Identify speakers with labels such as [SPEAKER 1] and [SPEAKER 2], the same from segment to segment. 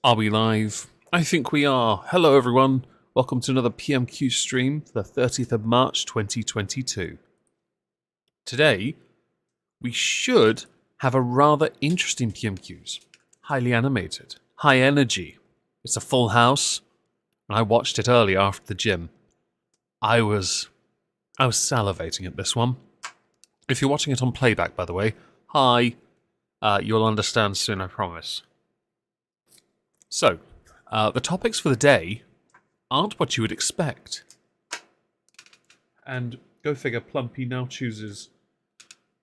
[SPEAKER 1] Are we live? I think we are. Hello, everyone. Welcome to another PMQ stream for the 30th of March 2022. Today, we should have a rather interesting PMQs. Highly animated, high energy. It's a full house, and I watched it early after the gym. I was salivating at this one. If you're watching it on playback, by the way, hi. You'll understand soon, I promise. So, the topics for the day aren't what you would expect. And go figure, Plumpy now chooses,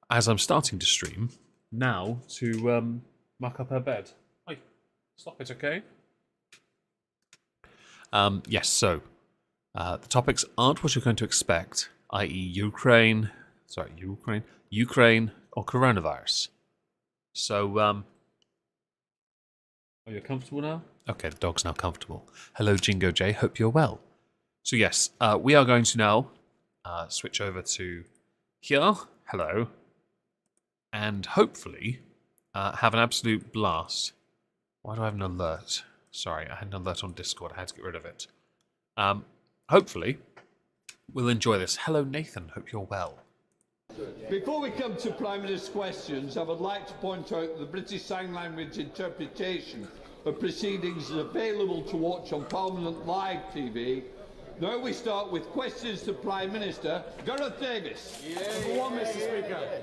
[SPEAKER 1] as I'm starting to stream, now to muck up her bed. Oi, stop it, okay? Yes, so, the topics aren't what you're going to expect, i.e. Ukraine, or coronavirus. So, are you comfortable now? Okay, the dog's now comfortable. Hello, Jingo J. Hope you're well. So yes, we are going to now switch over to here. Hello. And hopefully have an absolute blast. Why do I have an alert? Sorry, I had an alert on Discord. I had to get rid of it. Hopefully, we'll enjoy this. Hello, Nathan. Hope you're well.
[SPEAKER 2] Before we come to Prime Minister's questions, I would like to point out that the British Sign Language interpretation of proceedings is available to watch on Parliament Live TV. Now we start with questions to Prime Minister Gareth Davis.
[SPEAKER 3] Number one, Mr. Speaker.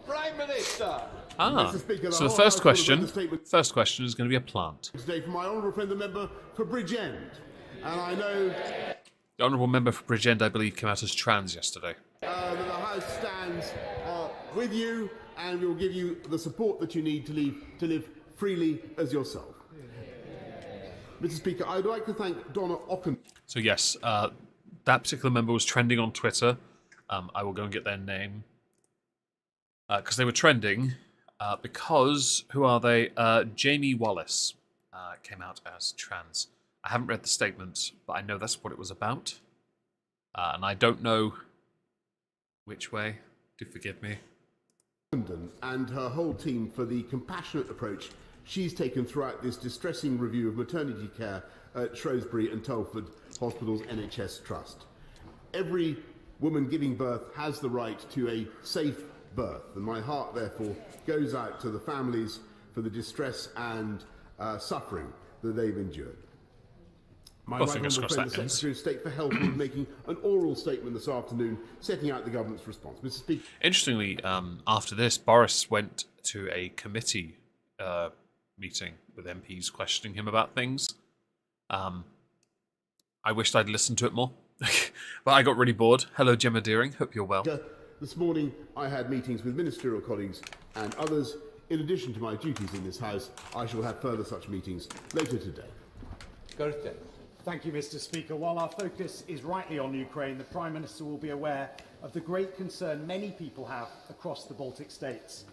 [SPEAKER 2] Prime Minister.
[SPEAKER 1] Mr. Speaker, so the first question is going to be a plant.
[SPEAKER 3] Today from my honourable friend, the member for Bridgend. And I know...
[SPEAKER 1] The honourable member for Bridgend, I believe, came out as trans yesterday.
[SPEAKER 3] That the House stands with you and will give you the support that you need to live freely as yourself. Mr. Speaker, I'd like to thank Donna Ocken.
[SPEAKER 1] So yes, that particular member was trending on Twitter. I will go and get their name. Because they were trending, because, who are they? Jamie Wallace came out as trans. I haven't read the statement, but I know that's what it was about. And I don't know which way. Do forgive me.
[SPEAKER 3] And her whole team for the compassionate approach she's taken throughout this distressing review of maternity care at Shrewsbury and Telford Hospitals NHS Trust. Every woman giving birth has the right to a safe birth, and my heart therefore goes out to the families for the distress and suffering that they've endured. My right honourable friend, the Secretary of State for Health, will be making an oral statement this afternoon, setting out the government's response. Mr. Speaker.
[SPEAKER 1] Interestingly, after this, Boris went to a committee meeting with MPs questioning him about things. I wished I'd listened to it more, but I got really bored. Hello, Gemma Deering. Hope you're well.
[SPEAKER 3] This morning, I had meetings with ministerial colleagues and others. In addition to my duties in this House, I shall have further such meetings later today.
[SPEAKER 2] Gareth Davis.
[SPEAKER 4] Thank you, Mr. Speaker. While our focus is rightly on Ukraine, the Prime Minister will be aware of the great concern many people have across the Baltic states.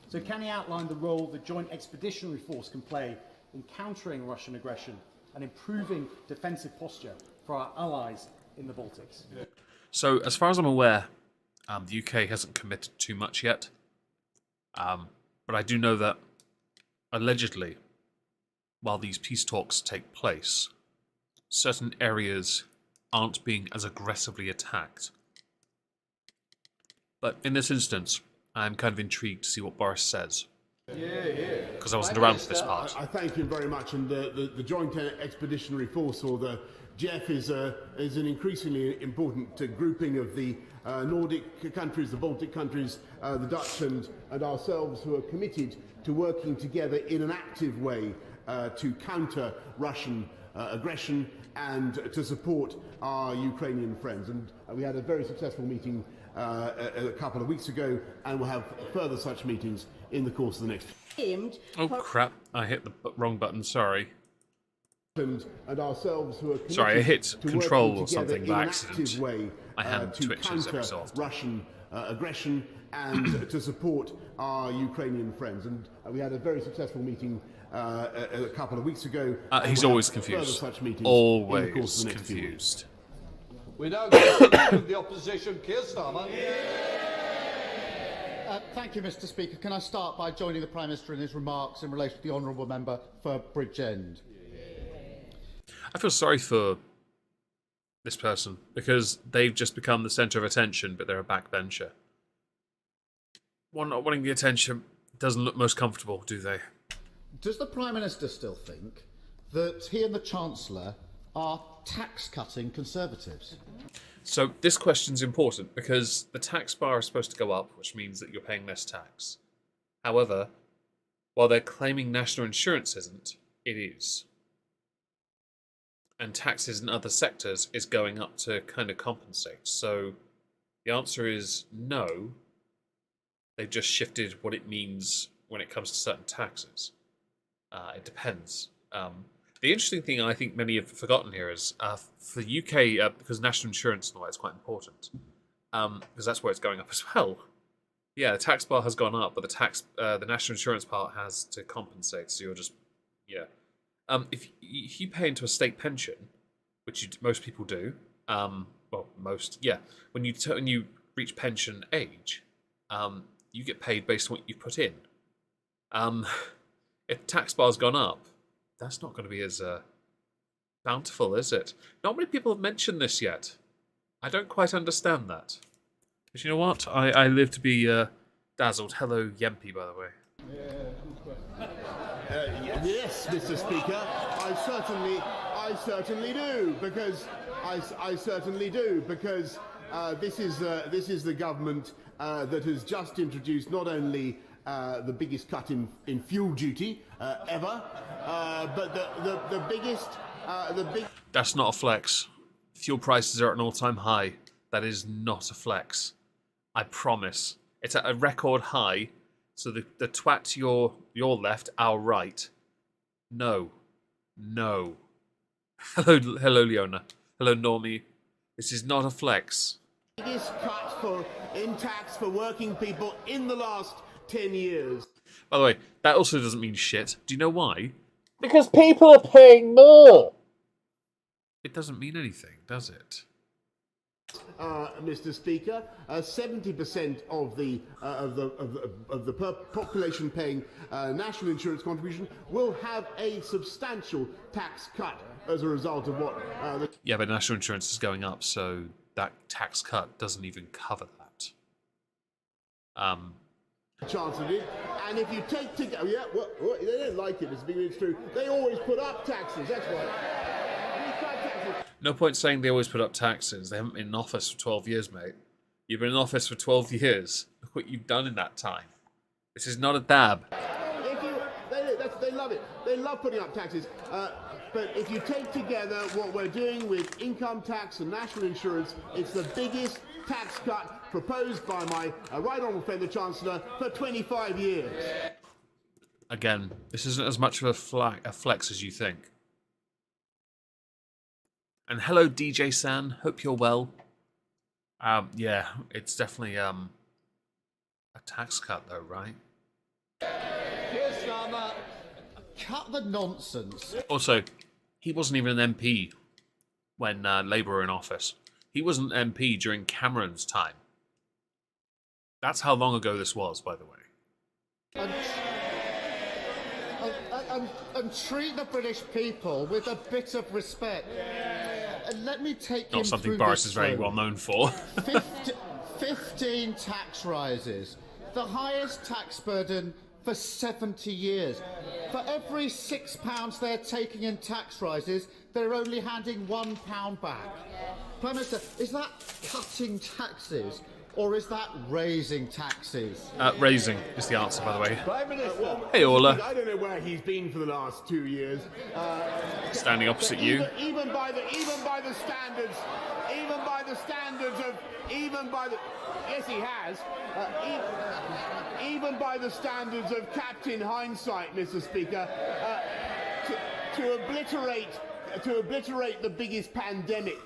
[SPEAKER 4] So can he outline the role the Joint Expeditionary Force can play in countering Russian aggression and improving defensive posture for our allies in the Baltics?
[SPEAKER 1] So, as far as I'm aware, the UK hasn't committed too much yet. But I do know that, allegedly, while these peace talks take place, certain areas aren't being as aggressively attacked. But in this instance, I'm kind of intrigued to see what Boris says. Because I wasn't around for this part.
[SPEAKER 3] I thank him very much, and the Joint Expeditionary Force, or the JEF, is an increasingly important grouping of the Nordic countries, the Baltic countries, the Dutch and ourselves, who are committed to working together in an active way to counter Russian aggression and to support our Ukrainian friends. And we had a very successful meeting a couple of weeks ago, and we'll have further such meetings in the course of the next.
[SPEAKER 1] Oh crap, I hit the wrong button, sorry.
[SPEAKER 3] And ourselves, who are
[SPEAKER 1] sorry, I hit control or something by
[SPEAKER 3] in
[SPEAKER 1] accident.
[SPEAKER 3] Way,
[SPEAKER 1] My hand
[SPEAKER 3] to
[SPEAKER 1] twitches every
[SPEAKER 3] counter
[SPEAKER 1] so often.
[SPEAKER 3] Russian aggression and to support our Ukrainian friends. And we had a very successful meeting a couple of weeks ago.
[SPEAKER 1] He's always confused. Always confused.
[SPEAKER 2] We now go to the opposition, Keir Starmer.
[SPEAKER 5] Thank you, Mr. Speaker. Can I start by joining the Prime Minister in his remarks in relation to the honourable member for Bridgend?
[SPEAKER 1] I feel sorry for this person because they've just become the centre of attention, but they're a backbencher. One not wanting the attention doesn't look most comfortable, do they?
[SPEAKER 5] Does the Prime Minister still think that he and the Chancellor are tax-cutting Conservatives?
[SPEAKER 1] So this question's important because the tax bar is supposed to go up, which means that you're paying less tax. However, while they're claiming national insurance isn't, it is. And taxes in other sectors is going up to kind of compensate. So the answer is no. They've just shifted what it means when it comes to certain taxes. It depends. The interesting thing I think many have forgotten here is for the UK, because national insurance and all that is quite important, because that's where it's going up as well. Yeah, the tax bar has gone up, but the national insurance part has to compensate. So you're just, yeah. If you pay into a state pension, which most people do, when you reach pension age, you get paid based on what you put in. If the tax bar's gone up, that's not going to be as bountiful, is it? Not many people have mentioned this yet. I don't quite understand that. But you know what? I live to be dazzled. Hello, Yempy, by the way.
[SPEAKER 3] Yes, Mr. Speaker, I certainly do, because I certainly do, because this is the government that has just introduced not only the biggest cut in fuel duty ever, but the biggest.
[SPEAKER 1] That's not a flex. Fuel prices are at an all-time high. That is not a flex. I promise. It's at a record high. So the twat to your left, our right. No. Hello, Leona. Hello, Normie. This is not a flex.
[SPEAKER 3] Biggest cut in tax for working people in the last 10 years.
[SPEAKER 1] By the way, that also doesn't mean shit. Do you know why? Because people are paying more. It doesn't mean anything, does it?
[SPEAKER 3] Mr. Speaker, 70% of the population paying national insurance contribution will have a substantial tax cut as a result of what.
[SPEAKER 1] Yeah, but national insurance is going up, so that tax cut doesn't even cover that.
[SPEAKER 3] Chancellor did, and if you take together, they don't like it, Mr. Speaker. It's true. They always put up taxes. That's right.
[SPEAKER 1] No point saying they always put up taxes. They haven't been in office for 12 years, mate. You've been in office for 12 years. Look what you've done in that time. This is not a dab.
[SPEAKER 3] They love it. They love putting up taxes. But if you take together what we're doing with income tax and national insurance, it's the biggest tax cut proposed by my right honourable friend, the Chancellor, for 25 years.
[SPEAKER 1] Again, this isn't as much of a flex as you think. And hello, DJ San. Hope you're well. Yeah, it's definitely a tax cut, though, right?
[SPEAKER 2] Yes, Mama.
[SPEAKER 5] Cut the nonsense.
[SPEAKER 1] Also, he wasn't even an MP when Labour were in office. He wasn't an MP during Cameron's time. That's how long ago this was, by the way.
[SPEAKER 5] And treat the British people with a bit of respect. And let me take you
[SPEAKER 1] Not something
[SPEAKER 5] through
[SPEAKER 1] Boris
[SPEAKER 5] this
[SPEAKER 1] is very well known for.
[SPEAKER 5] 15 tax rises, the highest tax burden for 70 years. For every £6 they're taking in tax rises, they're only handing £1 back. Prime Minister, is that cutting taxes or is that raising taxes?
[SPEAKER 1] Raising is the answer, by the way.
[SPEAKER 3] Prime Minister.
[SPEAKER 1] Hey, Orla.
[SPEAKER 3] I don't know where he's been for the last 2 years.
[SPEAKER 1] Standing opposite you.
[SPEAKER 3] Even by the standards of yes, he has. Even by the standards of Captain Hindsight, Mr. Speaker, to obliterate the biggest pandemic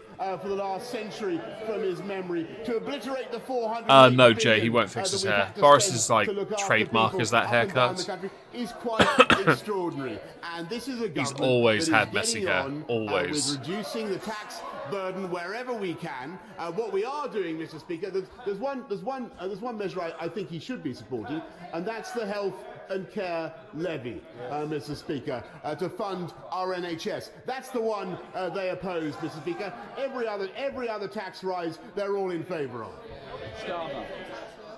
[SPEAKER 3] for the last century from his memory, to obliterate the 400.
[SPEAKER 1] No, Jay, he won't fix his hair. Boris's like trademark is that haircut.
[SPEAKER 3] Is quite extraordinary, and this is a government
[SPEAKER 1] He's always
[SPEAKER 3] that is
[SPEAKER 1] had messy
[SPEAKER 3] getting
[SPEAKER 1] hair,
[SPEAKER 3] on,
[SPEAKER 1] always.
[SPEAKER 3] with reducing the tax burden wherever we can. What we are doing, Mr. Speaker, there's one measure I think he should be supporting, and that's the health and care levy, Mr. Speaker, to fund our NHS. That's the one they oppose, Mr. Speaker. Every other tax rise, they're all in favour of.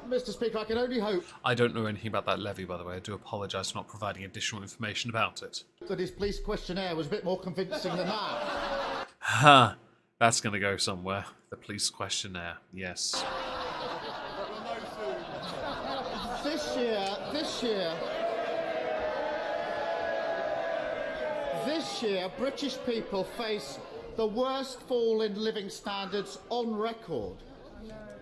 [SPEAKER 5] Mr. Speaker, I can only hope
[SPEAKER 1] I don't know anything about that levy, by the way. I do apologise for not providing additional information about it.
[SPEAKER 5] that his police questionnaire was a bit more convincing than that.
[SPEAKER 1] Ha! That's going to go somewhere. The police questionnaire. Yes.
[SPEAKER 5] This year, British people face the worst fall in living standards on record.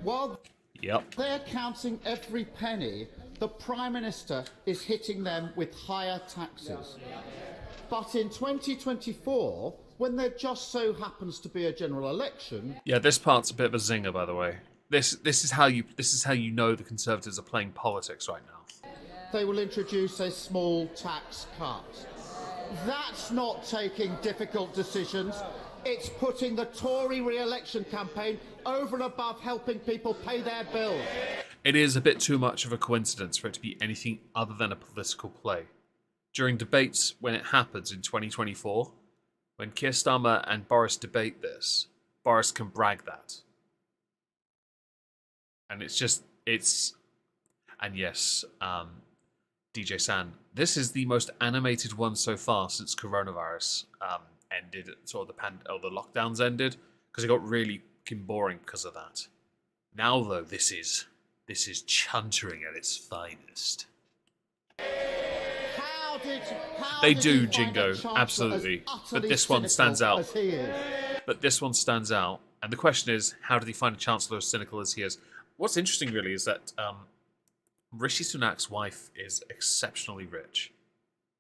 [SPEAKER 5] While
[SPEAKER 1] Yep.
[SPEAKER 5] they're counting every penny, the Prime Minister is hitting them with higher taxes. But in 2024, when there just so happens to be a general election,
[SPEAKER 1] Yeah, this part's a bit of a zinger, by the way. This is how you know the Conservatives are playing politics right now.
[SPEAKER 5] they will introduce a small tax cut. That's not taking difficult decisions. It's putting the Tory re-election campaign over and above helping people pay their bills.
[SPEAKER 1] It is a bit too much of a coincidence for it to be anything other than a political play. During debates, when it happens in 2024, when Keir Starmer and Boris debate this, Boris can brag that. And and yes, DJ San, this is the most animated one so far since coronavirus ended, sort of the lockdowns ended, because it got really fucking boring because of that. Now though, this is chuntering at its finest. They do, Jingo, absolutely. But this one stands out. And the question is, how did he find a chancellor as cynical as he is? What's interesting, really, is that Rishi Sunak's wife is exceptionally rich.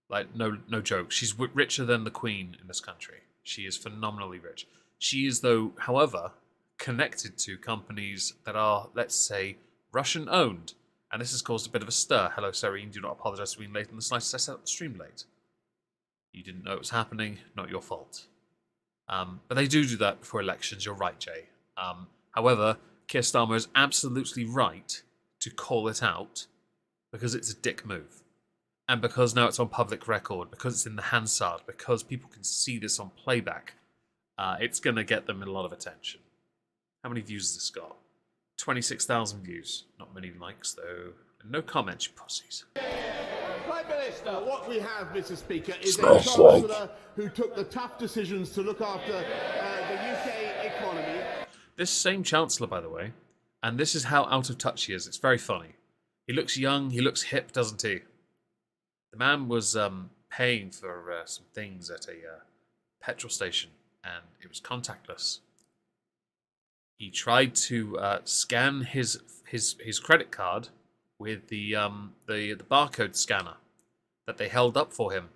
[SPEAKER 1] Like, no joke. She's richer than the Queen in this country. She is phenomenally rich. She is, though, however, connected to companies that are, let's say, Russian-owned. And this has caused a bit of a stir. Hello, Serene. Do not apologise for being late in the slightest. I set up the stream late. You didn't know it was happening. Not your fault. But they do that before elections. You're right, Jay. However, Keir Starmer is absolutely right to call it out because it's a dick move. And because now it's on public record, because it's in the Hansard, because people can see this on playback, it's going to get them a lot of attention. How many views has this got? 26,000 views. Not many likes, though. And no comments, you pussies.
[SPEAKER 3] Prime Minister, what we have, Mr. Speaker, is a Chancellor who took the tough decisions to look after the UK economy.
[SPEAKER 1] This same Chancellor, by the way, and this is how out of touch he is. It's very funny. He looks young, he looks hip, doesn't he? The man was paying for some things at a petrol station, and it was contactless. He tried to scan his credit card with the barcode scanner that they held up for him.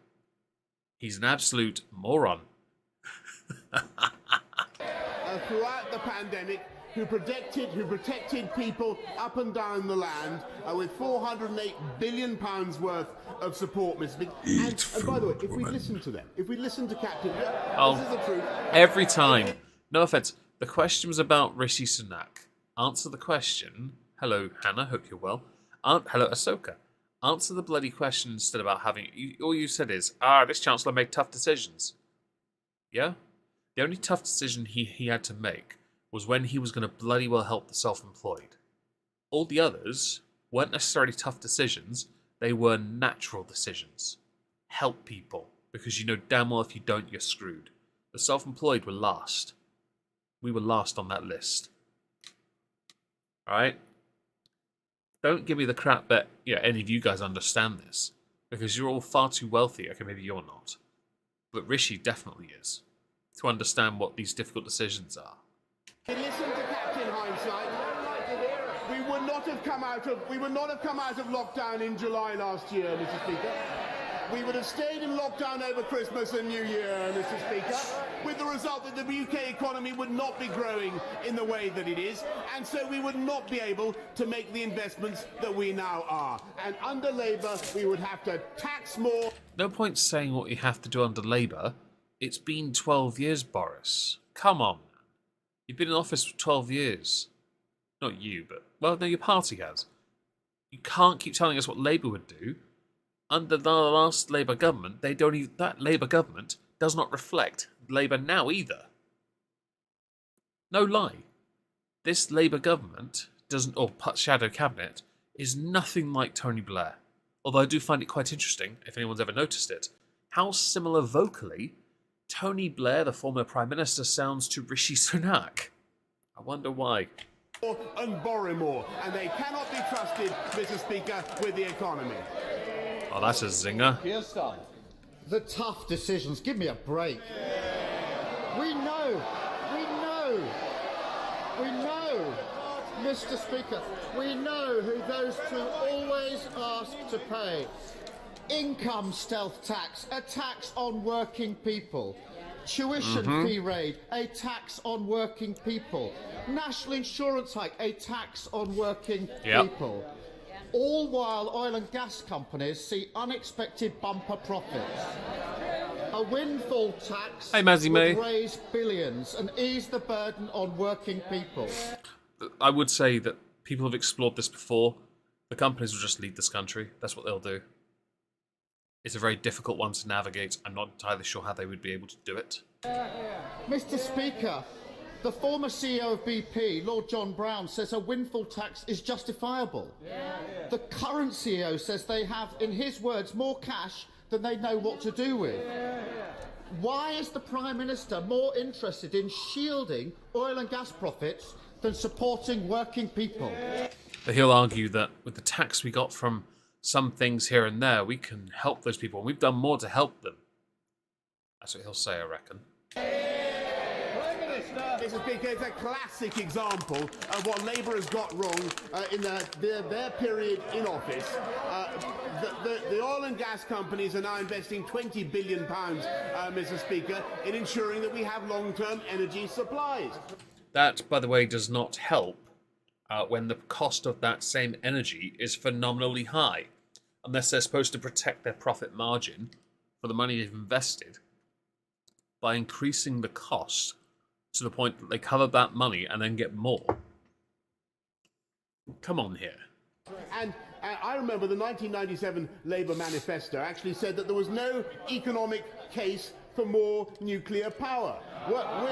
[SPEAKER 1] He's an absolute moron.
[SPEAKER 3] Throughout the pandemic, who protected people up and down the land with £408 billion worth of support, Mr. Speaker. And by the way, if we listen to them, if we listen to Captain, this is the truth.
[SPEAKER 1] Every time. No offence. The question was about Rishi Sunak. Answer the question. Hello, Hannah. Hope you're well. Hello, Ahsoka. Answer the bloody question instead about having... all you said is, this Chancellor made tough decisions. Yeah? The only tough decision he had to make was when he was going to bloody well help the self-employed. All the others weren't necessarily tough decisions. They were natural decisions. Help people. Because you know damn well if you don't, you're screwed. The self-employed were last. We were last on that list. Alright? Don't give me the crap that any of you guys understand this. Because you're all far too wealthy. Okay, maybe you're not. But Rishi definitely is. To understand what these difficult decisions are.
[SPEAKER 3] Listen to Captain Hindsight. We would not have come out of lockdown in July last year, Mr. Speaker. we would have stayed in lockdown over Christmas and New Year, Mr. Speaker, with the result that the UK economy would not be growing in the way that it is, and so we would not be able to make the investments that we now are. And under Labour, we would have to tax more.
[SPEAKER 1] No point saying what you have to do under Labour. It's been 12 years, Boris. Come on. You've been in office for 12 years. Not you, but, well, no, your party has. You can't keep telling us what Labour would do. Under the last Labour government, that Labour government does not reflect Labour now either. No lie. This Labour government or shadow cabinet is nothing like Tony Blair. Although I do find it quite interesting, if anyone's ever noticed it, how similar vocally Tony Blair, the former Prime Minister, sounds to Rishi Sunak. I wonder why.
[SPEAKER 3] And borrow more, and they cannot be trusted, Mr. Speaker, with the economy.
[SPEAKER 1] Oh, that's a zinger.
[SPEAKER 2] Here's Stan.
[SPEAKER 5] The tough decisions. Give me a break. We know, Mr. Speaker, we know who those two always ask to pay. Income stealth tax, a tax on working people. Tuition fee raid, a tax on working people. National insurance hike, a tax on working people. All while oil and gas companies see unexpected bumper profits. A windfall tax would raise billions and ease the burden on working people.
[SPEAKER 1] I would say that people have explored this before. The companies will just leave this country. That's what they'll do. It's a very difficult one to navigate. I'm not entirely sure how they would be able to do it.
[SPEAKER 5] Mr. Speaker, the former CEO of BP, Lord John Brown, says a windfall tax is justifiable. The current CEO says they have, in his words, more cash than they know what to do with. Why is the Prime Minister more interested in shielding oil and gas profits than supporting working people?
[SPEAKER 1] But he'll argue that with the tax we got from some things here and there, we can help those people, and we've done more to help them. That's what he'll say, I reckon.
[SPEAKER 3] Mr. Speaker, it's a classic example of what Labour has got wrong in their period in office. The oil and gas companies are now investing £20 billion, Mr. Speaker, in ensuring that we have long-term energy supplies.
[SPEAKER 1] That, by the way, does not help when the cost of that same energy is phenomenally high, unless they're supposed to protect their profit margin for the money they've invested by increasing the cost to the point that they cover that money and then get more. Come on here.
[SPEAKER 3] And I remember the 1997 Labour manifesto actually said that there was no economic case for more nuclear power. We are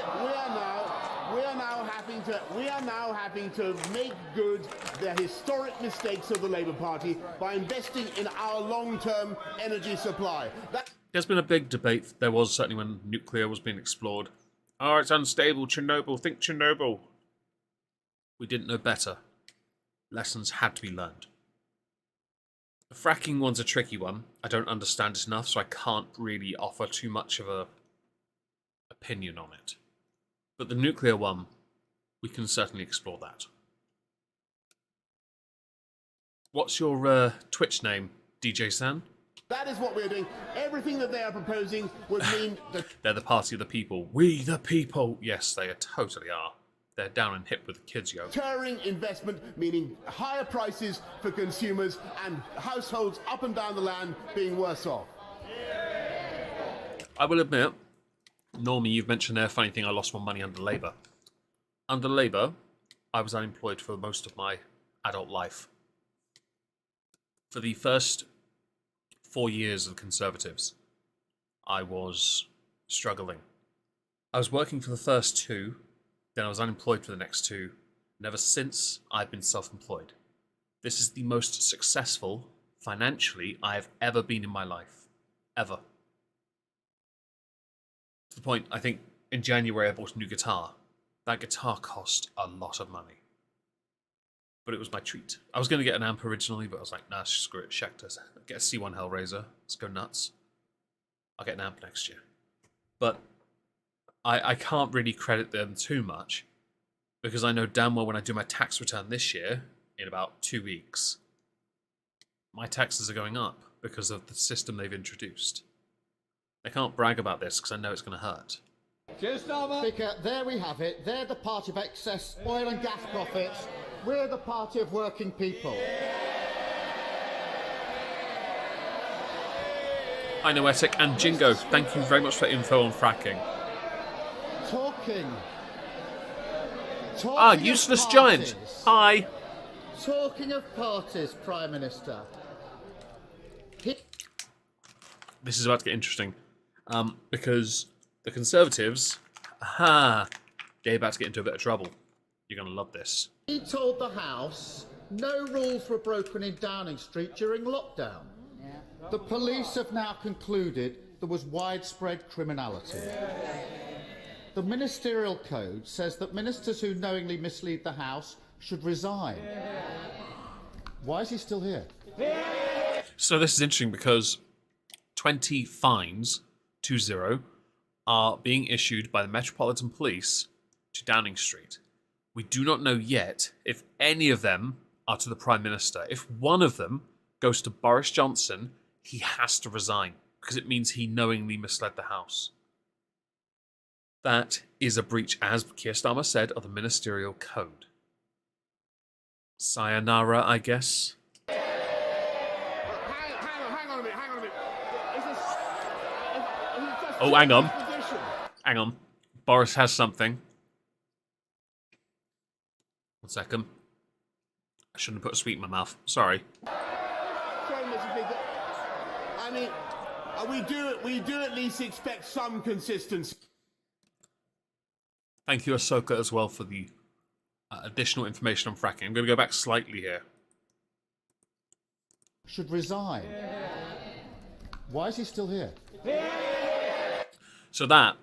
[SPEAKER 3] now having to make good the historic mistakes of the Labour Party by investing in our long-term energy supply.
[SPEAKER 1] There's been a big debate. There was certainly when nuclear was being explored. Oh, it's unstable. Chernobyl. Think Chernobyl. We didn't know better. Lessons had to be learned. The fracking one's a tricky one. I don't understand it enough, so I can't really offer too much of a opinion on it. But the nuclear one, we can certainly explore that. What's your Twitch name, DJ San?
[SPEAKER 3] That is what we're doing. Everything that they are proposing would mean that...
[SPEAKER 1] They're the party of the people. We the people. Yes, they totally are. They're down and hip with the kids, yo.
[SPEAKER 3] Deterring investment, meaning higher prices for consumers and households up and down the land being worse off.
[SPEAKER 1] I will admit, Normie, you've mentioned there, funny thing, I lost more money under Labour. Under Labour, I was unemployed for most of my adult life. For the first 4 years of Conservatives, I was struggling. I was working for the first 2, then I was unemployed for the next 2, and ever since, I've been self-employed. This is the most successful, financially, I have ever been in my life. Ever. To the point, I think, in January I bought a new guitar. That guitar cost a lot of money. But it was my treat. I was going to get an amp originally, but I was like, nah, screw it, Schecter. Get a C1 Hellraiser. Let's go nuts. I'll get an amp next year. But I can't really credit them too much, because I know damn well when I do my tax return this year, in about 2 weeks, my taxes are going up because of the system they've introduced. They can't brag about this because I know it's going to hurt.
[SPEAKER 2] Cheers, Norman.
[SPEAKER 5] Speaker, there we have it. They're the party of excess oil and gas profits. We're the party of working people.
[SPEAKER 1] Hi, Noetic and Jingo. Thank you very much for info on fracking.
[SPEAKER 5] Talking
[SPEAKER 1] Useless
[SPEAKER 5] of
[SPEAKER 1] giant.
[SPEAKER 5] parties.
[SPEAKER 1] Hi.
[SPEAKER 5] Talking of parties, Prime Minister.
[SPEAKER 1] This is about to get interesting. Because the Conservatives, they're about to get into a bit of trouble. You're going to love this.
[SPEAKER 5] He told the House no rules were broken in Downing Street during lockdown. The police have now concluded there was widespread criminality. The ministerial code says that ministers who knowingly mislead the House should resign. Why is he still here?
[SPEAKER 1] So this is interesting because 20 fines, 20, are being issued by the Metropolitan Police to Downing Street. We do not know yet if any of them are to the Prime Minister. If one of them goes to Boris Johnson, he has to resign because it means he knowingly misled the House. That is a breach, as Keir Starmer said, of the ministerial code. Sayonara, I guess.
[SPEAKER 3] Hang on a minute. Is this
[SPEAKER 1] Oh, hang on. Hang on. Boris has something. 1 second. I shouldn't have put a sweet in my mouth. Sorry.
[SPEAKER 3] Sorry, Mr. Speaker. I mean, we do at least expect some consistency.
[SPEAKER 1] Thank you, Ahsoka, as well, for the additional information on fracking. I'm going to go back slightly here.
[SPEAKER 5] Should resign. Why is he still here?
[SPEAKER 1] So that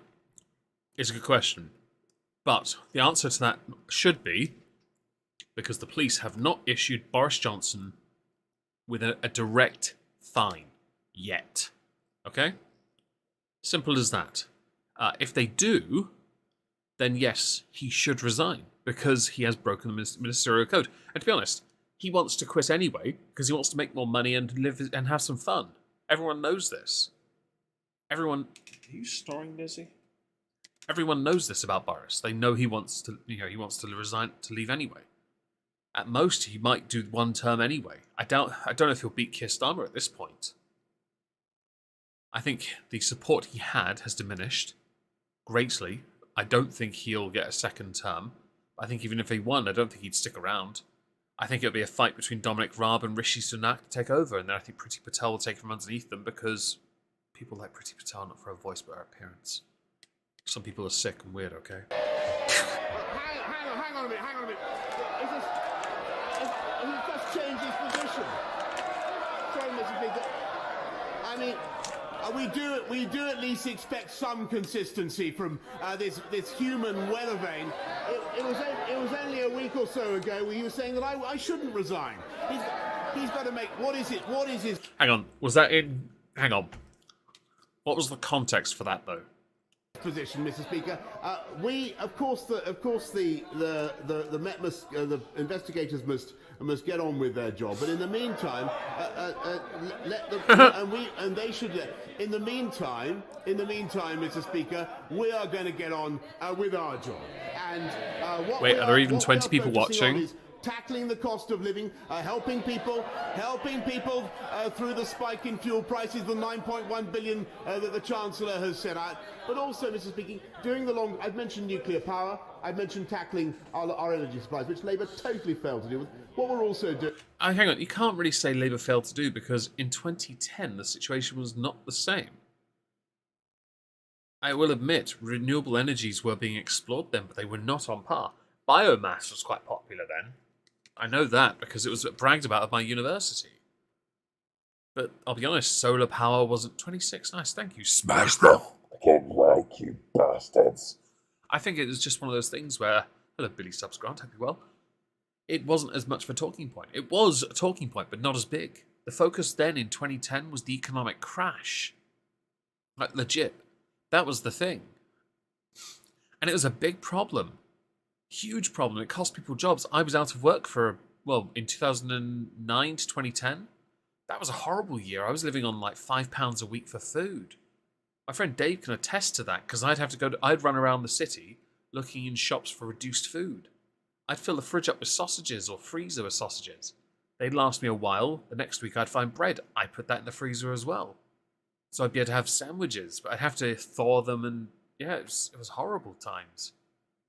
[SPEAKER 1] is a good question. But the answer to that should be because the police have not issued Boris Johnson with a direct fine yet. Okay? Simple as that. If they do, then yes, he should resign because he has broken the ministerial code. And to be honest, he wants to quit anyway because he wants to make more money and live and have some fun. Everyone knows this. Everyone... Are you snoring, Lizzie? Everyone knows this about Boris. They know he wants to, resign, to leave anyway. At most, he might do one term anyway. I don't know if he'll beat Keir Starmer at this point. I think the support he had has diminished greatly. I don't think he'll get a second term. I think even if he won, I don't think he'd stick around. I think it'll be a fight between Dominic Raab and Rishi Sunak to take over, and then I think Priti Patel will take from underneath them because people like Priti Patel not for her voice but her appearance. Some people are sick and weird, okay?
[SPEAKER 3] Hang on a minute. Has he just changed his position? Sorry, Mr. Speaker. I mean, we do at least expect some consistency from this human weather vane. It was only a week or so ago where he was saying that I shouldn't resign. He's got to make... What is his...
[SPEAKER 1] Hang on, was that in... Hang on. What was the context for that, though?
[SPEAKER 3] Position, Mr. Speaker. The Met must, the investigators must get on with their job. But in the meantime, let them and they should. In the meantime, Mr. Speaker, we are going to get on with our job. And
[SPEAKER 1] wait, are there even 20 people watching?
[SPEAKER 3] Tackling the cost of living, helping people through the spike in fuel prices, the 9.1 billion that the Chancellor has set out. But also, Mr. Speaker, I've mentioned nuclear power, I've mentioned tackling our energy supplies, which Labour totally failed to do with. What we're also doing...
[SPEAKER 1] Hang on, you can't really say Labour failed to do because in 2010 the situation was not the same. I will admit, renewable energies were being explored then, but they were not on par. Biomass was quite popular then. I know that because it was bragged about at my university. But I'll be honest, solar power wasn't 26. Nice, thank you. Smash them!
[SPEAKER 6] Again, like you bastards.
[SPEAKER 1] I think it was just one of those things where, hello Billy Subsgrant, hope you're well. It wasn't as much of a talking point. It was a talking point, but not as big. The focus then in 2010 was the economic crash. Like, legit. That was the thing. And it was a big problem. Huge problem. It cost people jobs. I was out of work for, in 2009 to 2010. That was a horrible year. I was living on like £5 a week for food. My friend Dave can attest to that because I'd run around the city looking in shops for reduced food. I'd fill the fridge up with sausages or freezer with sausages. They'd last me a while. The next week I'd find bread. I'd put that in the freezer as well. So I'd be able to have sandwiches, but I'd have to thaw them and yeah, it was horrible times.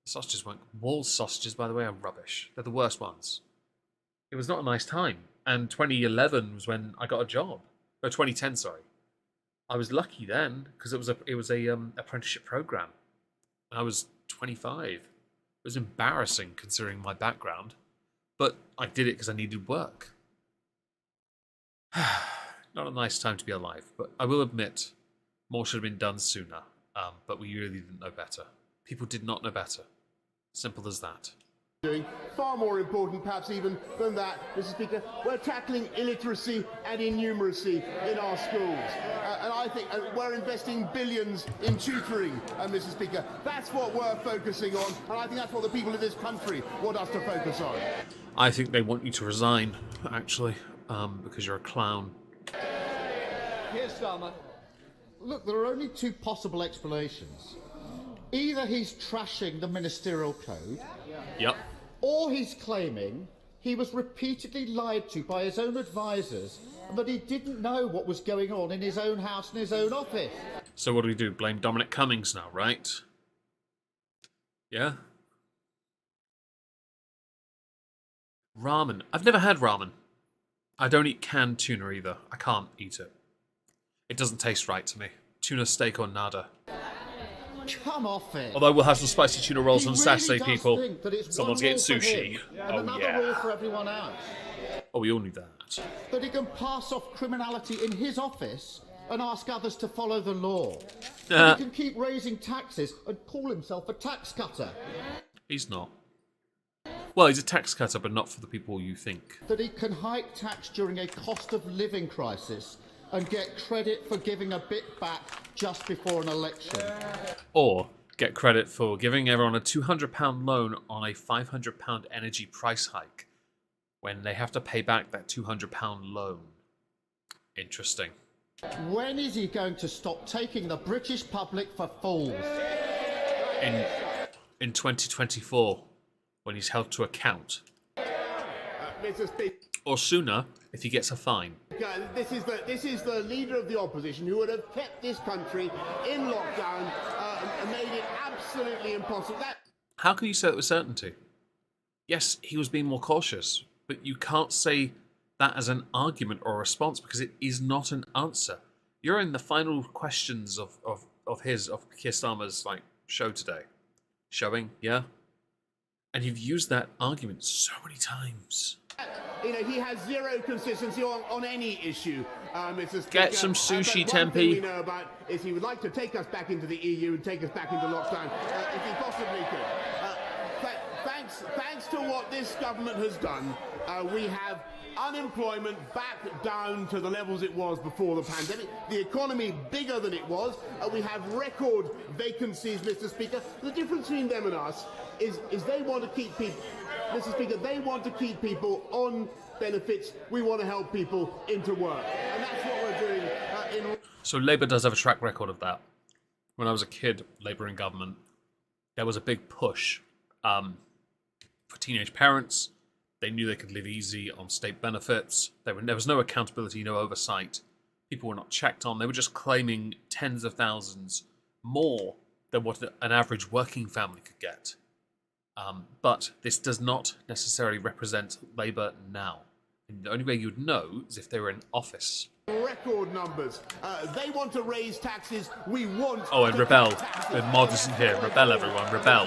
[SPEAKER 1] Sausages weren't... Wall sausages, by the way, are rubbish. They're the worst ones. It was not a nice time. And 2011 was when I got a job. Or 2010, sorry. I was lucky then because it was a apprenticeship program. I was 25. It was embarrassing considering my background, but I did it because I needed work. Not a nice time to be alive, but I will admit more should have been done sooner. But we really didn't know better. People did not know better. Simple as that.
[SPEAKER 3] Doing far more important, perhaps even than that, Mr. Speaker, we're tackling illiteracy and innumeracy in our schools. And I think we're investing billions in tutoring, Mr. Speaker. That's what we're focusing on, and I think that's what the people of this country want us to focus on.
[SPEAKER 1] I think they want you to resign, actually, because you're a clown.
[SPEAKER 2] Here's Starmer.
[SPEAKER 5] Look, there are only two possible explanations. Either he's trashing the ministerial code,
[SPEAKER 1] Yep.
[SPEAKER 5] or he's claiming he was repeatedly lied to by his own advisors and that he didn't know what was going on in his own house and his own office.
[SPEAKER 1] So what do we do? Blame Dominic Cummings now, right? Yeah? Ramen. I've never had ramen. I don't eat canned tuna either. I can't eat it. It doesn't taste right to me. Tuna steak or nada.
[SPEAKER 5] Come off it.
[SPEAKER 1] Although we'll have some spicy tuna rolls
[SPEAKER 5] He
[SPEAKER 1] on
[SPEAKER 5] really
[SPEAKER 1] Saturday,
[SPEAKER 5] does
[SPEAKER 1] people.
[SPEAKER 5] think that it's
[SPEAKER 1] Someone's
[SPEAKER 5] one
[SPEAKER 1] getting
[SPEAKER 5] rule for
[SPEAKER 1] sushi.
[SPEAKER 5] him and
[SPEAKER 1] Oh,
[SPEAKER 5] another
[SPEAKER 1] yeah.
[SPEAKER 5] rule for everyone else.
[SPEAKER 1] Oh, we all need that.
[SPEAKER 5] That he can pass off criminality in his office and ask others to follow the law. That he can keep raising taxes and call himself a tax cutter.
[SPEAKER 1] He's not. Well, he's a tax cutter, but not for the people you think.
[SPEAKER 5] That he can hike tax during a cost of living crisis and get credit for giving a bit back just before an election.
[SPEAKER 1] Or get credit for giving everyone a £200 loan on a £500 energy price hike when they have to pay back that £200 loan. Interesting.
[SPEAKER 5] When is he going to stop taking the British public for fools?
[SPEAKER 1] In 2024, when he's held to account.
[SPEAKER 3] Mr. Speaker,
[SPEAKER 1] Or sooner, if he gets a fine.
[SPEAKER 3] this is the leader of the opposition who would have kept this country in lockdown and made it absolutely impossible.
[SPEAKER 1] How can you say that with certainty? Yes, he was being more cautious, but you can't say that as an argument or a response because it is not an answer. You're in the final questions of Keir Starmer's show today. Showing, yeah? And you've used that argument so many times.
[SPEAKER 3] He has zero consistency on any issue, Mr. Speaker.
[SPEAKER 1] Get some sushi,
[SPEAKER 3] but one thing
[SPEAKER 1] Tempe.
[SPEAKER 3] we know about is he would like to take us back into the EU and take us back into lockdown, if he possibly could. Thanks to what this government has done, we have unemployment back down to the levels it was before the pandemic. The economy bigger than it was. We have record vacancies, Mr. Speaker. The difference between them and us is they want to keep people, Mr. Speaker, they want to keep people on benefits. We want to help people into work. And that's what we're doing
[SPEAKER 1] So Labour does have a track record of that. When I was a kid, Labour in government, there was a big push for teenage parents. They knew they could live easy on state benefits. There was no accountability, no oversight. People were not checked on. They were just claiming tens of thousands more than what an average working family could get. But this does not necessarily represent Labour now. And the only way you'd know is if they were in office.
[SPEAKER 3] record numbers. They want to raise taxes. We want.
[SPEAKER 1] Oh, and rebel. The mod isn't here. Rebel, everyone. Rebel.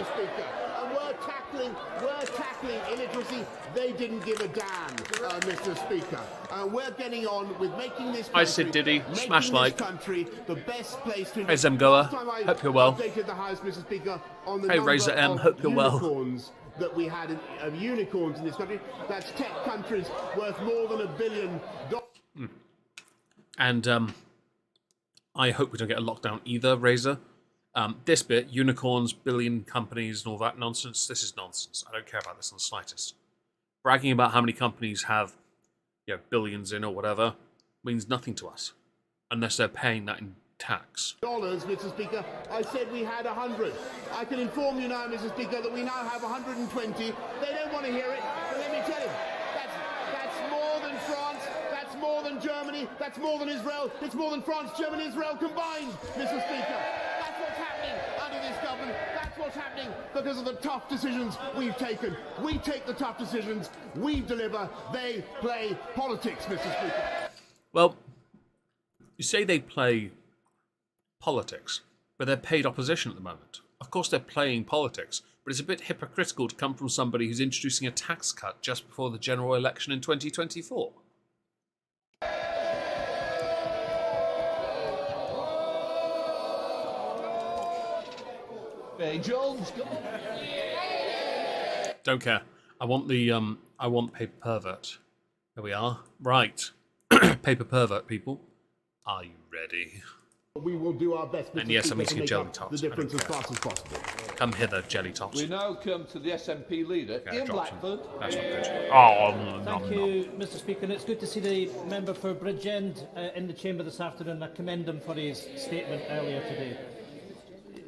[SPEAKER 3] And we're tackling illiteracy. They didn't give a damn, Mr. Speaker. We're getting on with making this country,
[SPEAKER 1] Hi, Sid Diddy. Smash like.
[SPEAKER 3] Country the best place to.
[SPEAKER 1] Hey, Zemgoa. Hope you're well.
[SPEAKER 3] Updated the House, Mr. Speaker, on the
[SPEAKER 1] Hey,
[SPEAKER 3] number
[SPEAKER 1] Razor M.
[SPEAKER 3] of
[SPEAKER 1] Hope you're well.
[SPEAKER 3] unicorns that we had of unicorns in this country. That's tech countries worth more than $1 billion.
[SPEAKER 1] And I hope we don't get a lockdown either, Razor. This bit, unicorns, billion companies, and all that nonsense, this is nonsense. I don't care about this in the slightest. Bragging about how many companies have billions in or whatever, means nothing to us unless they're paying that in tax.
[SPEAKER 3] Dollars, Mr. Speaker. I said we had 100. I can inform you now, Mr. Speaker, that we now have 120. They don't want to hear it, but let me tell you, that's more than France, that's more than Germany, that's more than Israel, it's more than France, Germany, Israel combined, Mr. Speaker. That's what's happening under this government. That's what's happening because of the tough decisions we've taken. We take the tough decisions, we deliver, they play politics, Mr. Speaker.
[SPEAKER 1] Well, you say they play politics, but they're paid opposition at the moment. Of course they're playing politics, but it's a bit hypocritical to come from somebody who's introducing a tax cut just before the general election in 2024.
[SPEAKER 2] Hey, Jones, come on.
[SPEAKER 1] Don't care. I want paper pervert. There we are. Right. Paper pervert, people. Are you ready?
[SPEAKER 3] We will do our best, Mr.
[SPEAKER 1] And yes, I'm
[SPEAKER 3] Speaker, to
[SPEAKER 1] eating
[SPEAKER 3] make
[SPEAKER 1] jelly
[SPEAKER 3] up
[SPEAKER 1] tots.
[SPEAKER 3] the difference as fast as possible.
[SPEAKER 1] Come hither, jelly tots.
[SPEAKER 2] We now come to the SNP leader,
[SPEAKER 1] Okay,
[SPEAKER 2] Ian
[SPEAKER 1] dropped him.
[SPEAKER 2] Blackford.
[SPEAKER 1] That's not good. Oh,
[SPEAKER 7] Thank you, Mr. Speaker. And it's good to see the member for Bridgend in the chamber this afternoon. I commend him for his statement earlier today.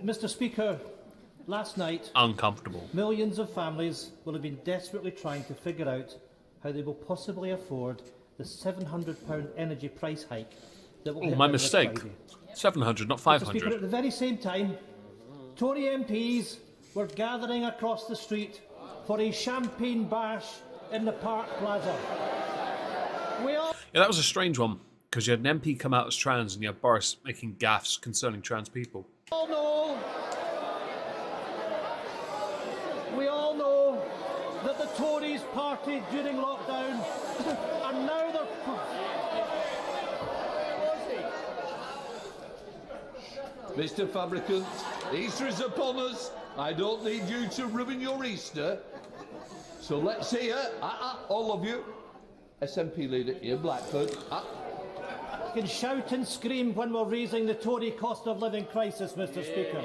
[SPEAKER 7] Mr. Speaker, last night,
[SPEAKER 1] uncomfortable.
[SPEAKER 7] millions of families will have been desperately trying to figure out how they will possibly afford the £700 energy price hike that will hit
[SPEAKER 1] My
[SPEAKER 7] them this
[SPEAKER 1] mistake.
[SPEAKER 7] Friday.
[SPEAKER 1] 700, not
[SPEAKER 7] Mr. Speaker,
[SPEAKER 1] 500.
[SPEAKER 7] at the very same time, Tory MPs were gathering across the street for a champagne bash in the Park Plaza. We all
[SPEAKER 1] Yeah, that was a strange one, because you had an MP come out as trans and you had Boris making gaffes concerning trans people.
[SPEAKER 7] know that the Tories partied during lockdown and now they're...
[SPEAKER 2] Mr. Fabricant, Easter is upon us. I don't need you to ruin your Easter. So let's hear, all of you, SNP leader Ian Blackford.
[SPEAKER 7] can shout and scream when we're raising the Tory cost of living crisis, Mr. Speaker.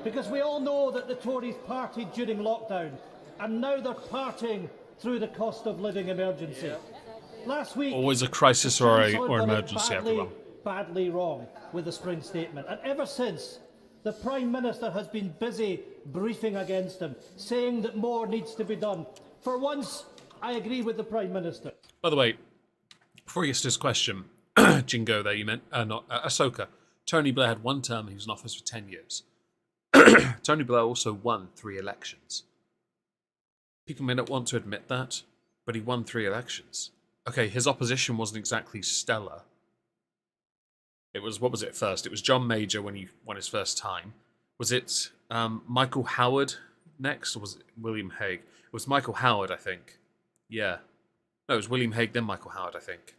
[SPEAKER 7] Because we all know that the Tories partied during lockdown and now they're partying through the cost of living emergency. Last week,
[SPEAKER 1] Always a crisis or
[SPEAKER 7] Chancellor got it
[SPEAKER 1] emergency, everyone.
[SPEAKER 7] badly wrong with the spring statement. And ever since, the Prime Minister has been busy briefing against him, saying that more needs to be done. For once, I agree with the Prime Minister.
[SPEAKER 1] By the way, before you get to this question, Jingo there, you meant, not Ahsoka. Tony Blair had one term, he was in office for 10 years. Tony Blair also won 3 elections. People may not want to admit that, but he won 3 elections. Okay, his opposition wasn't exactly stellar. It was, what was it first? It was John Major when he won his first time. Was it Michael Howard next, or was it William Hague? It was Michael Howard, I think. Yeah. No, it was William Hague, then Michael Howard, I think.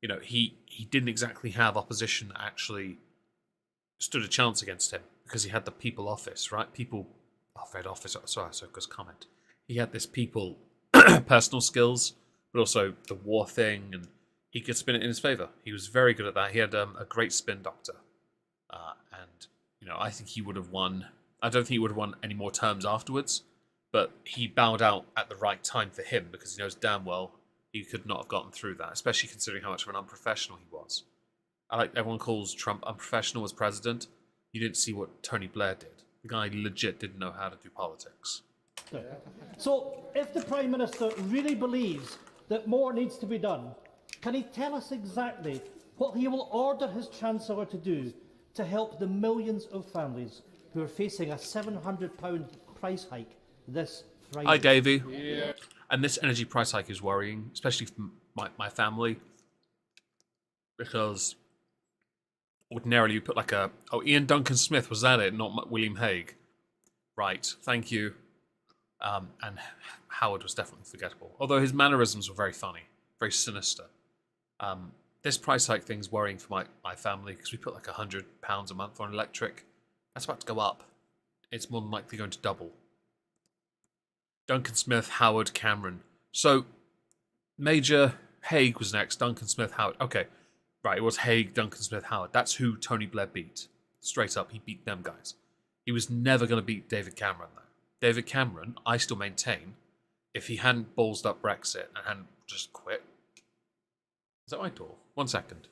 [SPEAKER 1] You know, he didn't exactly have opposition that actually stood a chance against him, because he had the people office, right? People, Fed office, sorry, Ahsoka's comment. He had this people personal skills, but also the war thing, and he could spin it in his favour. He was very good at that. He had a great spin doctor. And, you know, I think he would have won. I don't think he would have won any more terms afterwards, but he bowed out at the right time for him, because he knows damn well he could not have gotten through that, especially considering how much of an unprofessional he was. I like everyone calls Trump unprofessional as president. You didn't see what Tony Blair did. The guy legit didn't know how to do politics.
[SPEAKER 7] So, if the Prime Minister really believes that more needs to be done, can he tell us exactly what he will order his Chancellor to do to help the millions of families who are facing a £700 price hike this Friday?
[SPEAKER 1] Hi, Davey. Yeah. And this energy price hike is worrying, especially for my family, because ordinarily you put like Ian Duncan Smith, was that it? Not William Hague. Right, thank you. And Howard was definitely forgettable, although his mannerisms were very funny, very sinister. This price hike thing's worrying for my family, because we put like £100 a month on electric. That's about to go up. It's more than likely going to double. Duncan Smith, Howard, Cameron. So, Major Hague was next, Duncan Smith, Howard. Okay, right, it was Hague, Duncan Smith, Howard. That's who Tony Blair beat. Straight up, he beat them guys. He was never going to beat David Cameron, though. David Cameron, I still maintain, if he hadn't ballsed up Brexit and hadn't just quit... Is that my door? 1 second.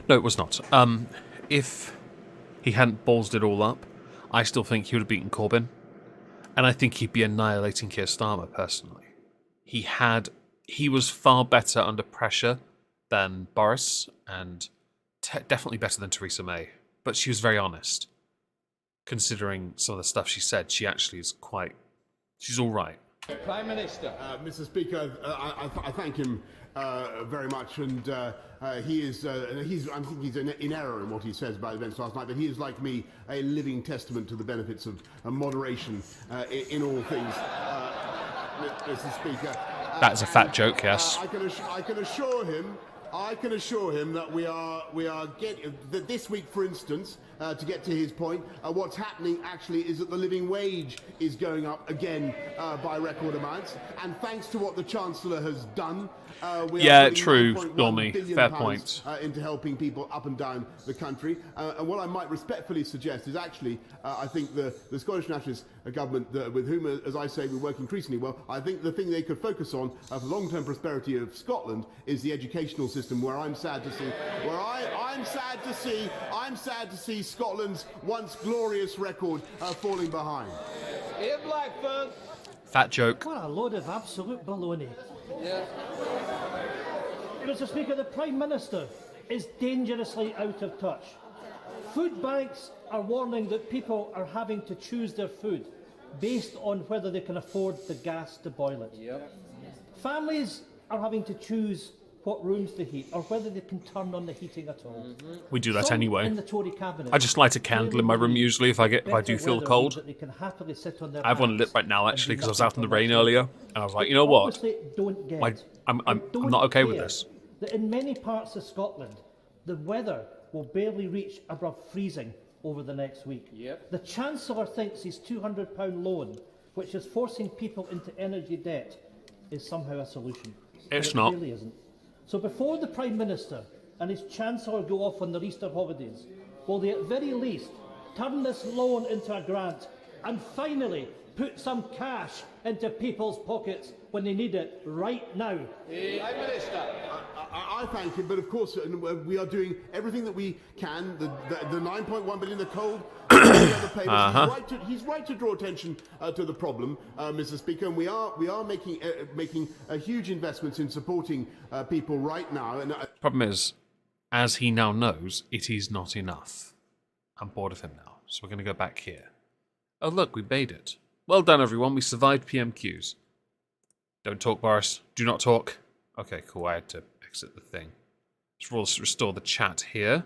[SPEAKER 1] No, it was not. If he hadn't ballsed it all up, I still think he would have beaten Corbyn. And I think he'd be annihilating Keir Starmer, personally. He was far better under pressure than Boris, and definitely better than Theresa May. But she was very honest. Considering some of the stuff she said, she actually is she's all right.
[SPEAKER 2] Prime Minister.
[SPEAKER 3] Mr. Speaker, I thank him very much, and I think he's in error in what he says about events last night, but he is, like me, a living testament to the benefits of moderation in all things, Mr. Speaker.
[SPEAKER 1] That's a fat joke, yes.
[SPEAKER 3] I can assure him that we are getting that this week, for instance, to get to his point, what's happening actually is that the living wage is going up again by record amounts, and thanks to what the Chancellor has done, we are
[SPEAKER 1] true,
[SPEAKER 3] £9.1
[SPEAKER 1] Normie.
[SPEAKER 3] billion
[SPEAKER 1] Fair point.
[SPEAKER 3] into helping people up and down the country. And what I might respectfully suggest is actually, I think the Scottish Nationalist government, with whom, as I say, we work increasingly well, I think the thing they could focus on for long-term prosperity of Scotland is the educational system, where I'm sad to see Scotland's once glorious record falling behind.
[SPEAKER 2] Here, Blackburn.
[SPEAKER 1] Fat joke.
[SPEAKER 7] What a load of absolute baloney.
[SPEAKER 2] Yeah.
[SPEAKER 7] Mr. Speaker, the Prime Minister is dangerously out of touch. Food banks are warning that people are having to choose their food based on whether they can afford the gas to boil it.
[SPEAKER 2] Yep.
[SPEAKER 7] Families are having to choose what rooms to heat or whether they can turn on the heating at all.
[SPEAKER 1] We do that
[SPEAKER 7] Some
[SPEAKER 1] anyway.
[SPEAKER 7] in the Tory cabinet
[SPEAKER 1] I just light a candle in my room usually if I do feel cold.
[SPEAKER 7] that they can happily sit on their
[SPEAKER 1] I have one
[SPEAKER 7] hands
[SPEAKER 1] lit right now
[SPEAKER 7] and
[SPEAKER 1] actually
[SPEAKER 7] do
[SPEAKER 1] because I was
[SPEAKER 7] nothing
[SPEAKER 1] out in the
[SPEAKER 7] for
[SPEAKER 1] rain
[SPEAKER 7] much
[SPEAKER 1] earlier,
[SPEAKER 7] longer.
[SPEAKER 1] and I was like,
[SPEAKER 7] They
[SPEAKER 1] you know what?
[SPEAKER 7] obviously don't get.
[SPEAKER 1] I'm
[SPEAKER 7] They don't
[SPEAKER 1] not okay with
[SPEAKER 7] care
[SPEAKER 1] this.
[SPEAKER 7] That in many parts of Scotland, the weather will barely reach above freezing over the next week.
[SPEAKER 2] Yep.
[SPEAKER 7] The Chancellor thinks his £200 loan, which is forcing people into energy debt, is somehow a solution.
[SPEAKER 1] It's
[SPEAKER 7] But
[SPEAKER 1] not.
[SPEAKER 7] It really isn't. So before the Prime Minister and his Chancellor go off on their Easter holidays, will they at very least turn this loan into a grant and finally put some cash into people's pockets when they need it right now?
[SPEAKER 2] Prime Minister.
[SPEAKER 3] I thank him, but of course we are doing everything that we can. The 9.1 billion, the coal, the other payments. He's right to draw attention to the problem, Mr. Speaker, and we are making huge investments in supporting people right now. And
[SPEAKER 1] Problem is, as he now knows, it is not enough. I'm bored of him now, so we're going to go back here. Oh look, we made it. Well done, everyone. We survived PMQs. Don't talk, Boris. Do not talk. Okay, cool. I had to exit the thing. Let's restore the chat here.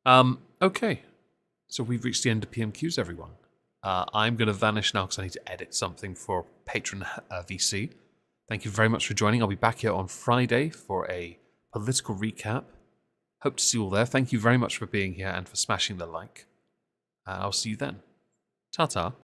[SPEAKER 1] Okay. So we've reached the end of PMQs, everyone. I'm going to vanish now because I need to edit something for Patron VC. Thank you very much for joining. I'll be back here on Friday for a political recap. Hope to see you all there. Thank you very much for being here and for smashing the like. I'll see you then. Ta-ta.